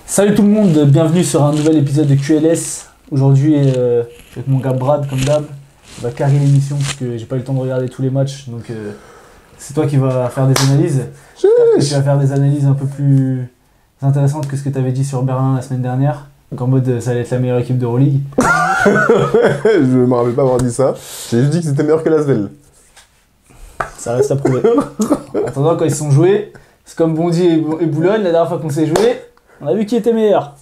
Salut tout le monde, bienvenue sur un nouvel épisode de QLS. Aujourd'hui, avec mon gars Brad, comme d'hab, on va carrer l'émission parce que j'ai pas eu le temps de regarder tous les matchs. Donc, c'est toi qui vas faire des analyses. J'espère que tu vas faire des analyses un peu plus intéressantes que ce que tu avais dit sur Berlin la semaine dernière. Donc, en mode, ça allait être la meilleure équipe d'Euroleague. Je me rappelle pas avoir dit ça. J'ai juste dit que c'était meilleur que l'Asvel. Ça reste à prouver. En attendant, quand ils se sont joués, c'est comme Bondy et Boulogne, la dernière fois qu'on s'est joué, on a vu qui était meilleur.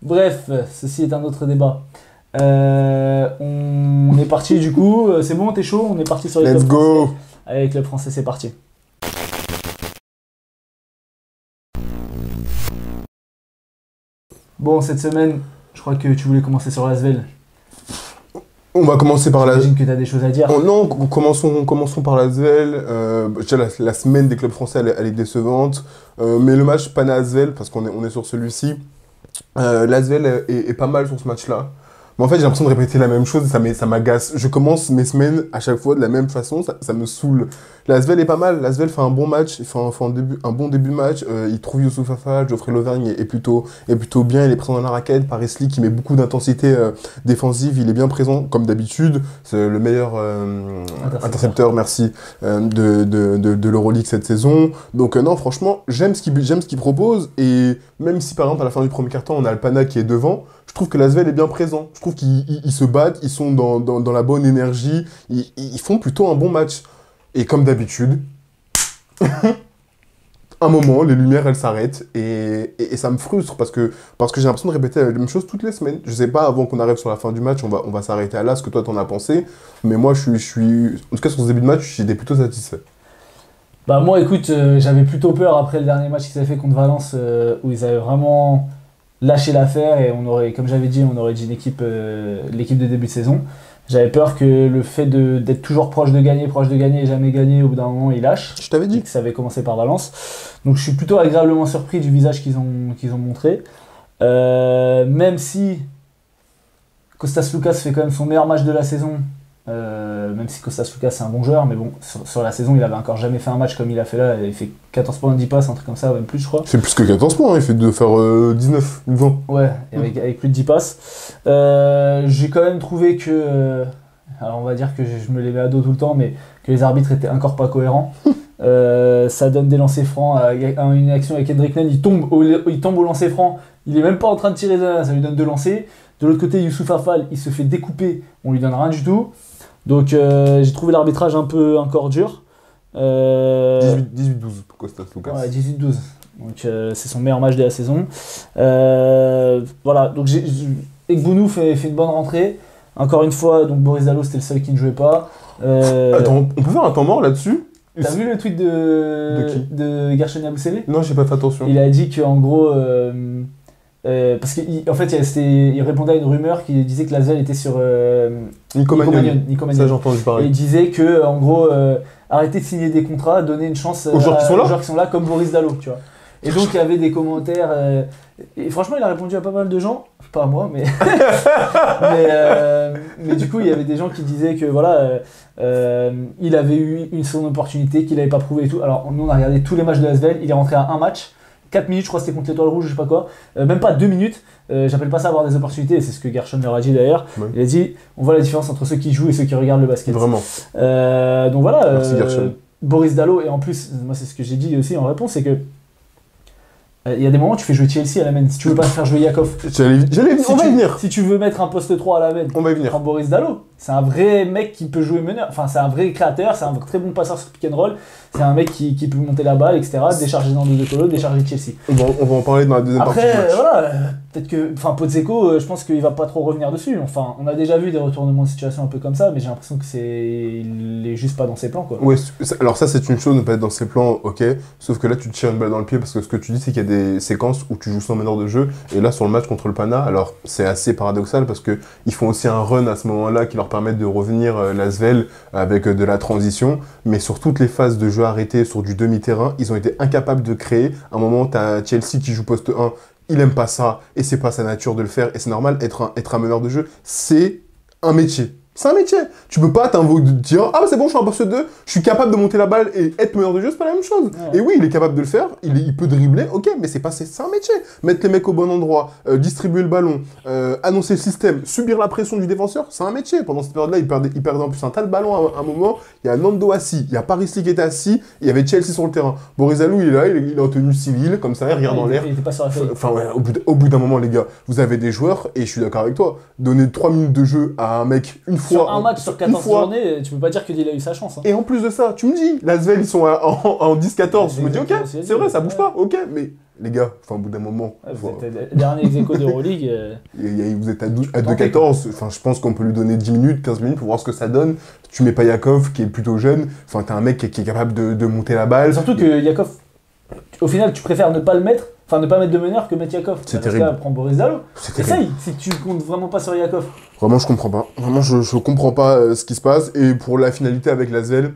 Bref, ceci est un autre débat. On est parti du coup, c'est bon, t'es chaud? On est parti sur les Let's clubs go. français. Allez, club français, c'est parti. Bon, cette semaine, je crois que tu voulais commencer sur l'Asvel. On va commencer par la... J'imagine que t'as des choses à dire. Oh, non, commençons par l'Asvel. Déjà, la semaine des clubs français, elle est décevante. Mais le match Pana-Asvel, parce qu'on est sur celui-ci, l'Asvel est pas mal sur ce match-là. Mais en fait, j'ai l'impression de répéter la même chose et ça m'agace. Je commence mes semaines à chaque fois de la même façon, ça me saoule. L'Asvel est pas mal, l'Asvel fait un bon match, il fait un bon début de match. Il trouve Youssouf Afal, Geoffrey Lauvergne est plutôt bien, il est présent dans la raquette. Paris Lee qui met beaucoup d'intensité défensive, il est bien présent comme d'habitude. C'est le meilleur intercepteur, merci, de l'Euroleague cette saison. Donc non, franchement, j'aime ce qu'il propose. Et même si par exemple à la fin du premier quart-temps, on a le Pana qui est devant, je trouve que l'Asvel est bien présent. Je trouve qu'ils se battent, ils sont dans la bonne énergie, ils font plutôt un bon match. Et comme d'habitude, un moment, les lumières, elles s'arrêtent et ça me frustre parce que j'ai l'impression de répéter la même chose toutes les semaines. Je sais pas, avant qu'on arrive sur la fin du match, on va s'arrêter à là, ce que toi t'en as pensé. Mais moi, je suis en tout cas, sur ce début de match, j'étais plutôt satisfait. Bah moi, écoute, j'avais plutôt peur après le dernier match qu'ils avaient fait contre Valence, où ils avaient vraiment lâché l'affaire et on aurait, comme j'avais dit, on aurait dit l'équipe de début de saison. J'avais peur que le fait d'être toujours proche de gagner et jamais gagner, au bout d'un moment, ils lâchent. Je t'avais dit que ça avait commencé par Valence. Donc je suis plutôt agréablement surpris du visage qu'ils ont montré. Même si Kostas Loukas fait quand même son meilleur match de la saison, même si Kostas Loukas c'est un bon joueur, mais bon, sur la saison, il avait encore jamais fait un match comme il a fait là. Il fait 14 points, 10 passes, un truc comme ça, même plus, je crois. C'est plus que 14 points, il fait de faire 19 ou 20. Ouais, avec plus de 10 passes. J'ai quand même trouvé que, alors on va dire que je me les mets à dos tout le temps, mais que les arbitres étaient encore pas cohérents. Ça donne des lancers francs à une action avec Kendrick Nunn, il tombe au lancer franc, il est même pas en train de tirer ça lui donne 2 lancers. De l'autre côté, Youssouf Afal, il se fait découper, on lui donne rien du tout. Donc j'ai trouvé l'arbitrage un peu encore dur. 18-12 pour Kostas Loukas. Ouais, 18-12. Donc c'est son meilleur match de la saison. Voilà, donc Ekbounou fait une bonne rentrée. Encore une fois, donc Boris Dalot c'était le seul qui ne jouait pas. Attends, on peut faire un temps mort là-dessus? T'as vu le tweet de Gershon Yabusele? Non, j'ai pas fait attention. Il a dit qu'en gros, parce qu'en fait il répondait à une rumeur qui disait que l'Asvel était sur Nico Magnon. Ça j'ai entendu parler. Et il disait que en gros, arrêtez de signer des contrats, donner une chance aux joueurs qui sont là, comme Boris Dalot, tu vois. Et donc il y avait des commentaires, et franchement il a répondu à pas mal de gens, pas à moi, mais mais du coup il y avait des gens qui disaient que voilà, il avait eu une seconde opportunité, qu'il n'avait pas prouvé et tout. Alors nous on a regardé tous les matchs de l'Asvel, il est rentré à un match, 4 minutes, je crois que c'était contre l'Étoile Rouge, je sais pas quoi, même pas 2 minutes, j'appelle pas ça avoir des opportunités, et c'est ce que Gershon leur a dit d'ailleurs. Ouais. Il a dit, on voit la différence entre ceux qui jouent et ceux qui regardent le basket. Vraiment. Donc voilà, merci Gershon. Boris Dalot, et en plus, moi c'est ce que j'ai dit aussi en réponse, c'est que il y a des moments où tu fais jouer Chelsea à la main. Si tu veux pas faire jouer Yakov, on va y venir. Si tu veux mettre un poste 3 à la main, on va y venir. Prends Boris Dalot. C'est un vrai mec qui peut jouer meneur. Enfin, c'est un vrai créateur, c'est un très bon passeur sur pick and roll. C'est un mec qui peut monter la balle, etc. Décharger dans De Colo, décharger Chelsea. On va en parler dans la deuxième partie du match. Après, voilà, peut-être que... Enfin, Podzeko, je pense qu'il va pas trop revenir dessus. Enfin, on a déjà vu des retournements de situation un peu comme ça, mais j'ai l'impression que il est juste pas dans ses plans, quoi. Ouais, alors ça, c'est une chose, ne pas être dans ses plans, ok. Sauf que là, tu te tires une balle dans le pied, parce que ce que tu dis, c'est qu'il y a des séquences où tu joues sans meneur de jeu. Et là, sur le match contre le Pana, alors c'est assez paradoxal, parce qu'ils font aussi un run à ce moment-là qui leur permet de revenir l'Asvel avec de la transition. Mais sur toutes les phases de jeu arrêtées, sur du demi-terrain, ils ont été incapables de créer. À un moment, tu as Chelsea qui joue poste 1, il aime pas ça, et c'est pas sa nature de le faire, et c'est normal, être un meneur de jeu, c'est un métier. C'est un métier. Tu peux pas de dire ah c'est bon, je suis un poste 2, je suis capable de monter la balle et être meneur de jeu, c'est pas la même chose. Ouais. Et oui, il est capable de le faire, il peut dribbler, ok, mais c'est un métier. Mettre les mecs au bon endroit, distribuer le ballon, annoncer le système, subir la pression du défenseur, c'est un métier. Pendant cette période-là, il perdait en plus un tas de ballons à un moment. Il y a Nando assis, il y a Paris Lee qui était assis, il y avait Chelsea sur le terrain. Boris Alou, il est là, il est en tenue civile, comme ça, il regarde en l'air. Il était pas sur la feuille. Enfin, ouais, au bout d'un moment, les gars, vous avez des joueurs, et je suis d'accord avec toi, donner 3 minutes de jeu à un mec une fois. Sur un match, sur 14 journées, tu peux pas dire qu'il a eu sa chance. Hein. Et en plus de ça, tu me dis, l'Asvel, ils sont en 10-14. Je me dis, ok, c'est vrai, ça bouge pas, ok, mais les gars, au bout d'un moment. Vous êtes dernier ex-aequo d'Euroleague. Vous êtes à 2-14, enfin, je pense qu'on peut lui donner 10 minutes, 15 minutes pour voir ce que ça donne. Tu mets pas Yakov, qui est plutôt jeune, enfin, t'as un mec qui est capable de monter la balle. Surtout que Yakov, au final, tu préfères ne pas le mettre. Enfin, ne pas mettre de meneur que mettre Yakov. C'est terrible. Parce que là, prends Boris Dalot. C'est Essaye, si tu comptes vraiment pas sur Yakov. Vraiment, je comprends pas. Vraiment, je comprends pas ce qui se passe. Et pour la finalité avec l'Asvel,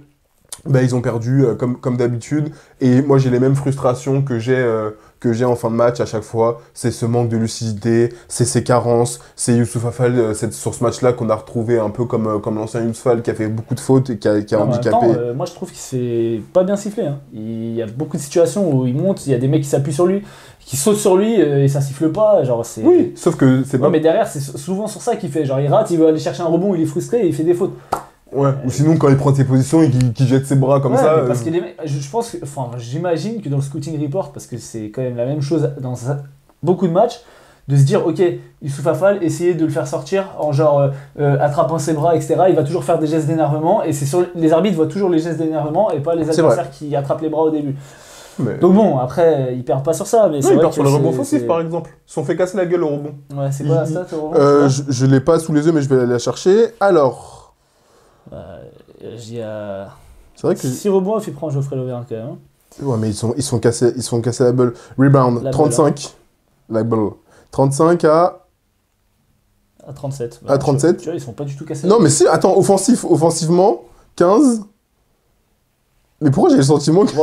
bah, ils ont perdu comme d'habitude. Et moi, j'ai les mêmes frustrations que j'ai en fin de match à chaque fois. C'est ce manque de lucidité, c'est ces carences. C'est Youssouf Affal sur ce match-là qu'on a retrouvé un peu comme l'ancien Youssouf Affal qui a fait beaucoup de fautes et qui a handicapé. En même temps, moi, je trouve qu'il s'est pas bien sifflé. Hein. Il y a beaucoup de situations où il monte, il y a des mecs qui s'appuient sur lui, qui sautent sur lui et ça siffle pas. Genre, c'est... Oui, sauf que c'est pas... mais derrière, c'est souvent sur ça qu'il fait. Genre, il rate, il veut aller chercher un rebond, il est frustré et il fait des fautes. Ouais, ou sinon quand il prend ses positions et qu'il jette ses bras comme ça. Parce que les mecs, je pense que, enfin, j'imagine que dans le scouting report, parce que c'est quand même la même chose dans beaucoup de matchs, de se dire, ok, Youssouf Affal, essayer de le faire sortir en genre attrapant ses bras, etc. Il va toujours faire des gestes d'énervement et les arbitres voient toujours les gestes d'énervement et pas les adversaires qui attrapent les bras au début. Mais... Donc bon, après, ils perdent pas sur ça. Mais non, ils perdent sur le rebond offensif par exemple. Ils se sont fait casser la gueule au rebond. Ouais, c'est quoi la stat au rebond je l'ai pas sous les yeux, mais je vais aller la chercher. Alors. C'est vrai que 6 rebonds, il prend Geoffrey Lauvergne quand même. Hein. Ouais, mais ils sont cassés la balle. Rebound, la 35. Balle, hein. La balle. 35 à 37. À 37. Tu vois, ils sont pas du tout cassés. Non, mais si, attends, offensivement, 15. Mais pourquoi j'ai le sentiment que...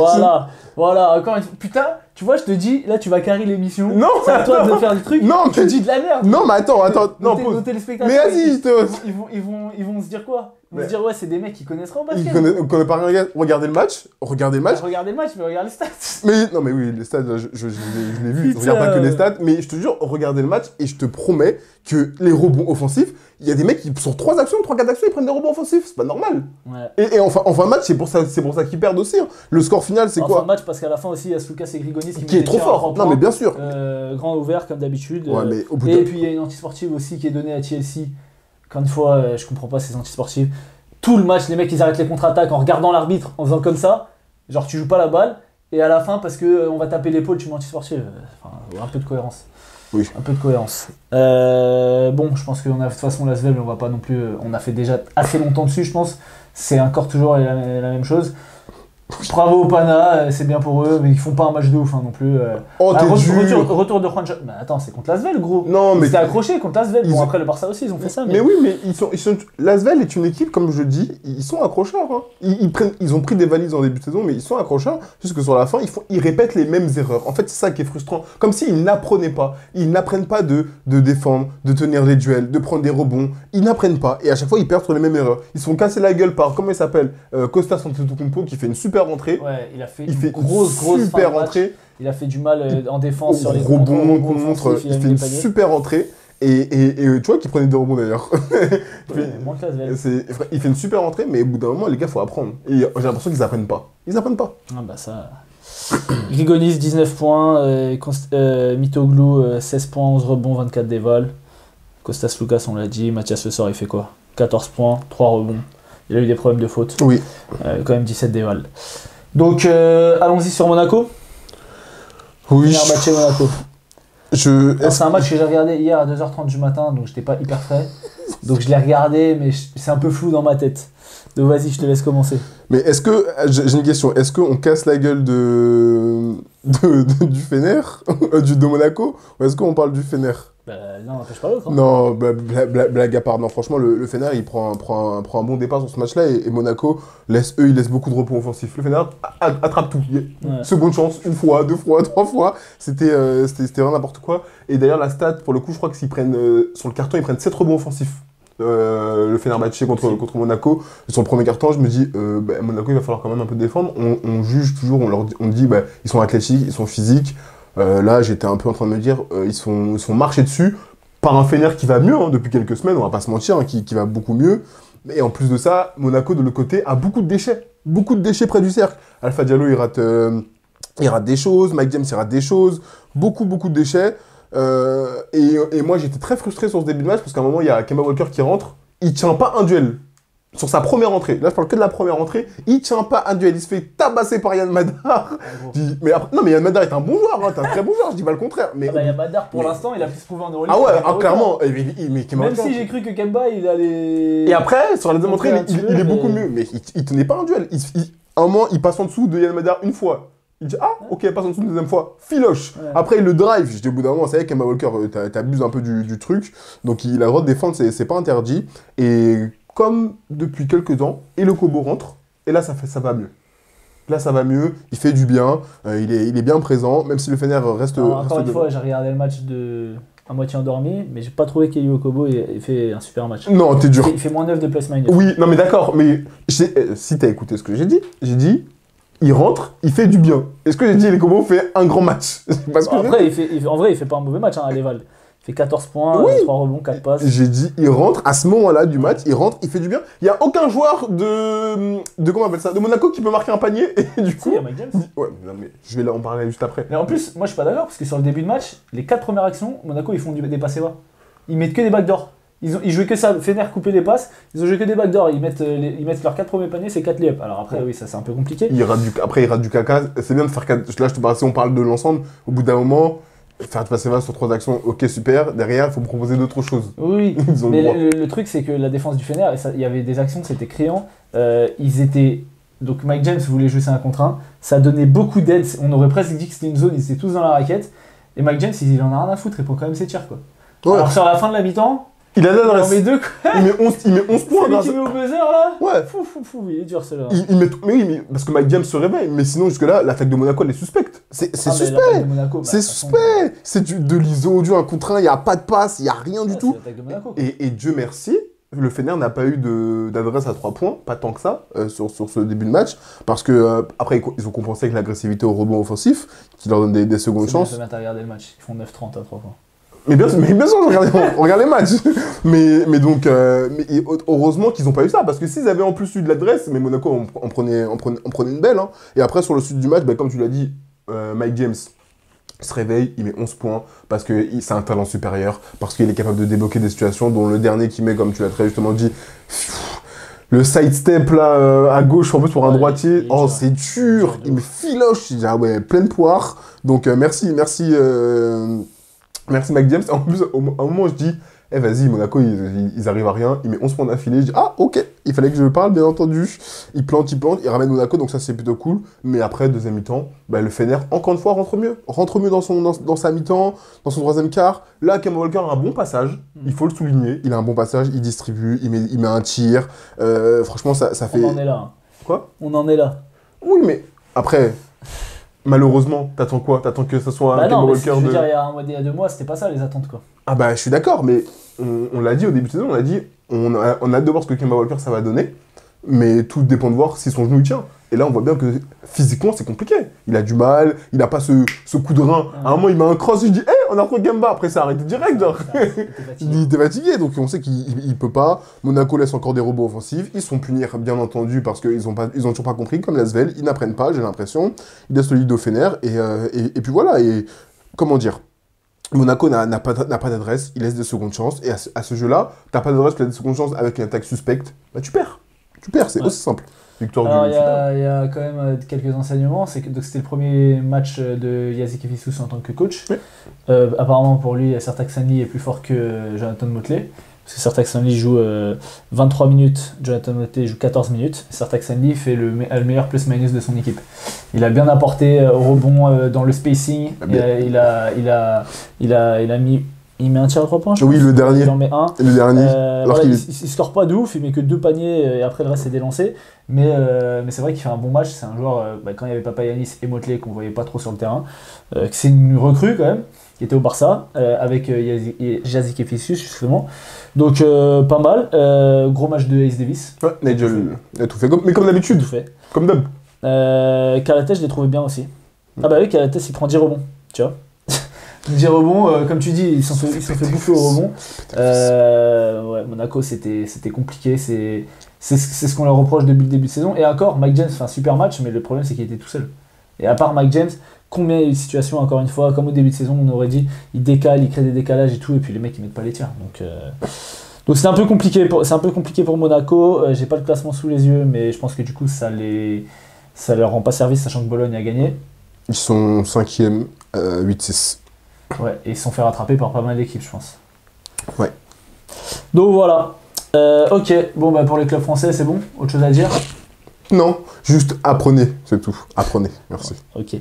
Voilà, encore une fois. Putain, tu vois, je te dis, là, tu vas carrer l'émission. Non, c'est à toi de faire du truc. Non, tu dis de la merde. Non, mais attends. Non, nos téléspectateurs, mais vas-y, ils vont se dire quoi? Ils vont se dire, ouais, c'est des mecs qui connaissent rien au basket. Ils connaissent pas rien. Regardez le match. Regardez le match, mais regarde les stats. Mais non, mais oui, les stats, là, je l'ai vu. Je regarde pas que les stats, mais je te jure, regardez le match et je te promets que les rebonds offensifs, il y a des mecs qui, sur 3-4 actions, ils prennent des rebonds offensifs. C'est pas normal. Ouais. Et en fin de match, c'est pour ça qu'ils perdent aussi. Hein. Le score final, c'est quoi? En fin de match, parce qu'à la fin aussi, il y a Slukas et Grigonis qui est trop fort. Non, mais bien sûr. Grand ouvert, comme d'habitude. Ouais, mais au bout et puis, il y a une antisportive aussi qui est donnée à Chelsea. Encore une fois, je comprends pas ces antisportives. Tout le match, les mecs, ils arrêtent les contre-attaques en regardant l'arbitre, en faisant comme ça. Genre, tu joues pas la balle. Et à la fin, parce qu'on va taper l'épaule, tu mets antisportive. Enfin, un peu de cohérence. Oui. Un peu de cohérence. Bon, je pense qu'on a de toute façon l'Asvel, on va pas non plus. On a fait déjà assez longtemps dessus, je pense. C'est encore toujours la même chose. Bravo au Pana, c'est bien pour eux, mais ils font pas un match de ouf hein, non plus. Retour de Juancho. Bah attends, c'est contre l'Asvel, gros. Non, mais c'était accroché contre l'Asvel. Bon, après le Barça aussi, ils ont fait ça. Mais oui, mais l'Asvel est une équipe, comme je dis, ils sont accrocheurs. Hein. Ils ont pris des valises en début de saison, mais ils sont accrocheurs. Juste que sur la fin, ils répètent les mêmes erreurs. En fait, c'est ça qui est frustrant. Comme s'ils n'apprenaient pas. Ils n'apprennent pas de défendre, de tenir les duels, de prendre des rebonds. Ils n'apprennent pas. Et à chaque fois, ils perdent sur les mêmes erreurs. Ils se font casser la gueule par, comment il s'appelle, Kostas Antetokounmpo, qui fait une super rentrée. Ouais, il fait une grosse super rentrée. Il a fait du mal en défense sur les rebonds contre. Il fait une super rentrée. Et tu vois qu'il prenait des rebonds d'ailleurs. Il fait une super rentrée, mais au bout d'un moment, les gars, faut apprendre. Et j'ai l'impression qu'ils apprennent pas. Ils apprennent pas. Ah bah ça. Grigonis, 19 points. Mitoglou, 16 points, 11 rebonds, 24 dévols. Kostas Lukas, on l'a dit. Mathias Le Sort, il fait quoi? 14 points, 3 rebonds. Il a eu des problèmes de faute. Oui. Quand même 17 dévols. Donc, allons-y sur Monaco. Oui. Meilleur match Monaco. C'est un match que j'ai regardé hier à 2h30 du matin, donc j'étais pas hyper frais. Donc je l'ai regardé, mais c'est un peu flou dans ma tête. Donc vas-y, je te laisse commencer. Mais est-ce que, j'ai une question, est-ce qu'on casse la gueule du Fener, de Monaco, ou est-ce qu'on parle du Fener? Non, n'empêche pas l'autre. Hein. Non, blague à part. Non, franchement, le Fener, il prend un bon départ sur ce match-là et Monaco, ils laissent beaucoup de repos offensifs. Le Fener attrape tout. Seconde chance, une fois, 2 fois, 3 fois. C'était vraiment n'importe quoi. Et d'ailleurs, la stat, pour le coup, je crois que s'ils prennent, sur le carton, ils prennent 7 rebonds offensifs. le Fenerbahçe contre Monaco, sur le premier quart-temps, je me dis, Monaco, il va falloir quand même un peu défendre. On juge toujours, on dit, ils sont athlétiques, ils sont physiques. Là, j'étais un peu en train de me dire, ils sont marchés dessus par un Fener qui va mieux depuis quelques semaines, on va pas se mentir, qui va beaucoup mieux. Et en plus de ça, Monaco, de l'autre côté, a beaucoup de déchets. Beaucoup de déchets près du cercle. Alpha Diallo, il rate des choses. Mike James, il rate des choses. Beaucoup de déchets. Et moi, j'étais très frustré sur ce début de match parce qu'à un moment, il y a Kemba Walker qui rentre. Il tient pas un duel. Sur sa première entrée. Là, je parle que de la première entrée. Il tient pas un duel. Il se fait tabasser par Yann Madar. Mais Yann Madar est un bon joueur. T'es un très bon joueur. Je dis pas le contraire. Mais Yann Madar, pour l'instant, il a pu se prouver en Euroleague. Ah ouais, clairement. Même si j'ai cru que Kemba, il allait... Et après, sur la deuxième entrée, il est beaucoup mieux. Mais il tenait pas un duel. À un moment, il passe en dessous de Yann Madar une fois. Il dit, ok, il passe en dessous une deuxième fois. Filoche. Ouais. Après, il le drive. Je dis, au bout d'un moment, ça y est, Kemba Walker, t'abuses un peu du truc. Donc, il a le droit de défendre, c'est pas interdit. Et comme depuis quelques temps, et le Kobo rentre. Et là, ça va mieux. Là, ça va mieux. Il fait du bien. Il est bien présent. Même si le Fener reste. Encore une fois, j'ai regardé le match à moitié endormi, mais j'ai pas trouvé qu'Eli Okobo ait fait un super match. Non, t'es dur. Il fait moins 9 de plus-minus. Oui, non mais d'accord, mais si t'as écouté ce que j'ai dit, il rentre, il fait du bien. Est-ce que j'ai dit Eli Okobo fait un grand match? Après, en vrai, il fait pas un mauvais match à l'Eval. Il fait 14 points, 3 rebonds, 4 passes. J'ai dit, il rentre, à ce moment-là du match, il rentre, il fait du bien. Il n'y a aucun joueur de comment on appelle ça, de Monaco qui peut marquer un panier. Et du coup, il y a Mike James. Ouais, non, mais je vais en parler juste après. Mais en plus, moi je suis pas d'accord, parce que sur le début de match, les 4 premières actions, Monaco ils font des passes bas. Ils mettent que des backdoors. Ils jouaient que ça, Fener coupait les passes, ils ont joué que des backdoors, ils mettent leurs 4 premiers paniers, c'est 4 lay-up. Alors après, oui, ça c'est un peu compliqué. Après, il rate du caca, c'est bien de faire 4. Là, je te parle, si on parle de l'ensemble, au bout d'un moment. Faire passer va sur 3 actions, ok super, derrière il faut me proposer d'autres choses. Oui, mais le truc c'est que la défense du Fener, il y avait des actions, c'était criant, ils étaient... Donc Mike James voulait jouer 1 contre 1, ça donnait beaucoup d'aide, on aurait presque dit que c'était une zone, ils étaient tous dans la raquette, et Mike James il en a rien à foutre, il prend quand même ses tirs quoi. Ouais. Alors sur la fin de la mi-temps, il a l'adresse. Il met 11 points. C'est lui qui met au buzzer là. Ouais. Fou, il est dur celui-là. Oui, parce que Mike James se réveille. Mais sinon, jusque-là, l'attaque de Monaco, elle est suspecte. C'est suspect. C'est suspect. C'est de l'ISO, du 1 contre 1, il n'y a pas de passe, il n'y a rien du tout. Et Dieu merci, le Fener n'a pas eu d'adresse à 3 points, pas tant que ça, sur ce début de match. Parce que après, ils ont compensé avec l'agressivité au rebond offensif, qui leur donne des secondes chances. C'est bien de regarder le match, ils font 9-30 à 3 points. Mais bien sûr, on regarde les matchs. mais heureusement qu'ils n'ont pas eu ça, parce que s'ils avaient en plus eu de l'adresse, mais Monaco en prenait une belle. Hein. Et après, sur le sud du match, comme tu l'as dit, Mike James se réveille, il met 11 points, parce que c'est un talent supérieur, parce qu'il est capable de débloquer des situations, dont le dernier qui met, comme tu l'as très justement dit, le sidestep là, à gauche, en plus pour un droitier, c'est dur, il me filoche, il dit, ah ouais, pleine poire. Donc merci Mike James. En plus, à un moment, je dis, vas-y, Monaco, ils arrivent à rien. Il met 11 points d'affilée. Je dis, ah, ok, il fallait que je parle, bien entendu. Il plante, il ramène Monaco, donc ça, c'est plutôt cool. Mais après, deuxième mi-temps, le Fener, encore une fois, rentre mieux. Rentre mieux dans sa mi-temps, dans son troisième quart. Là, Kemba Walker a un bon passage. Il faut le souligner. Il a un bon passage, il distribue, il met un tir. Franchement, ça fait... On en est là. Quoi? On en est là. Oui, mais après... Malheureusement, t'attends quoi? T'attends que ce soit un Kemba Walker je veux dire, il y a 2 mois, c'était pas ça les attentes quoi. Ah je suis d'accord, mais on l'a dit au début de saison, on a hâte de voir ce que Kemba Walker ça va donner, mais tout dépend de voir si son genou il tient. Et là, on voit bien que physiquement, c'est compliqué. Il a du mal, il n'a pas ce coup de rein. À un moment, il met un cross, je dis, on a retrouvé Kemba. Après, ça a arrêté direct. Genre. Il était fatigué, donc on sait qu'il peut pas. Monaco laisse encore des robots offensifs. Ils sont punis, bien entendu, parce qu'ils ont toujours pas compris, comme l'Asvel. Ils n'apprennent pas, j'ai l'impression. Ils laissent le lead au Fener. Et puis voilà. Et comment dire, Monaco n'a pas d'adresse. Il laisse des secondes chances. Et à ce jeu-là, t'as pas d'adresse, tu as des secondes chances avec une attaque suspecte. Tu perds. C'est aussi simple. Alors, il y a quand même quelques enseignements. C'est que c'était le premier match de Yazik Efisous en tant que coach. Oui. Apparemment, pour lui, Sertac Sanli est plus fort que Jonathan Motley. Parce que Sertac Sanli joue 23 minutes, Jonathan Motley joue 14 minutes. Sertac Sanli fait le meilleur plus-minus de son équipe. Il a bien apporté au rebond dans le spacing. Il met un tir à 3 points, je pense. Oui, le dernier. Il en met un. Le dernier. Il score pas de ouf, il met que 2 paniers et après le reste c'est délancé. Mais c'est vrai qu'il fait un bon match. C'est un joueur, quand il y avait Papagiannis et Motley qu'on voyait pas trop sur le terrain, c'est une recrue quand même. qui était au Barça, avec Jazik Efficius, justement. Donc, pas mal. Gros match de Ace Davis. Ouais, Nigel a tout fait. Mais comme d'habitude, Tout fait. comme d'hab. Kalates, je l'ai trouvé bien aussi. Ah bah oui, Kalates, il prend 10 rebonds, tu vois. 10 rebonds, comme tu dis, ils sont fait bouffer au rebond. Ouais, Monaco, c'était compliqué. C'est ce qu'on leur reproche depuis le début de saison. Et encore, Mike James fait un super match, mais le problème, c'est qu'il était tout seul. Et à part Mike James, combien il y a eu de situations, encore une fois, comme au début de saison, on aurait dit, il décale, il crée des décalages et tout, et puis les mecs, ils mettent pas les tirs. Donc c'est un peu compliqué pour Monaco. J'ai pas le classement sous les yeux, mais je pense que du coup, ça leur rend pas service, sachant que Bologne a gagné. Ils sont 5e, 8-6. Ouais, et ils se sont fait rattraper par pas mal d'équipes, je pense. Ouais. Donc voilà. Ok, bon bah pour les clubs français, c'est bon. Autre chose à dire? Non, juste apprenez, c'est tout. Apprenez, merci. Ok.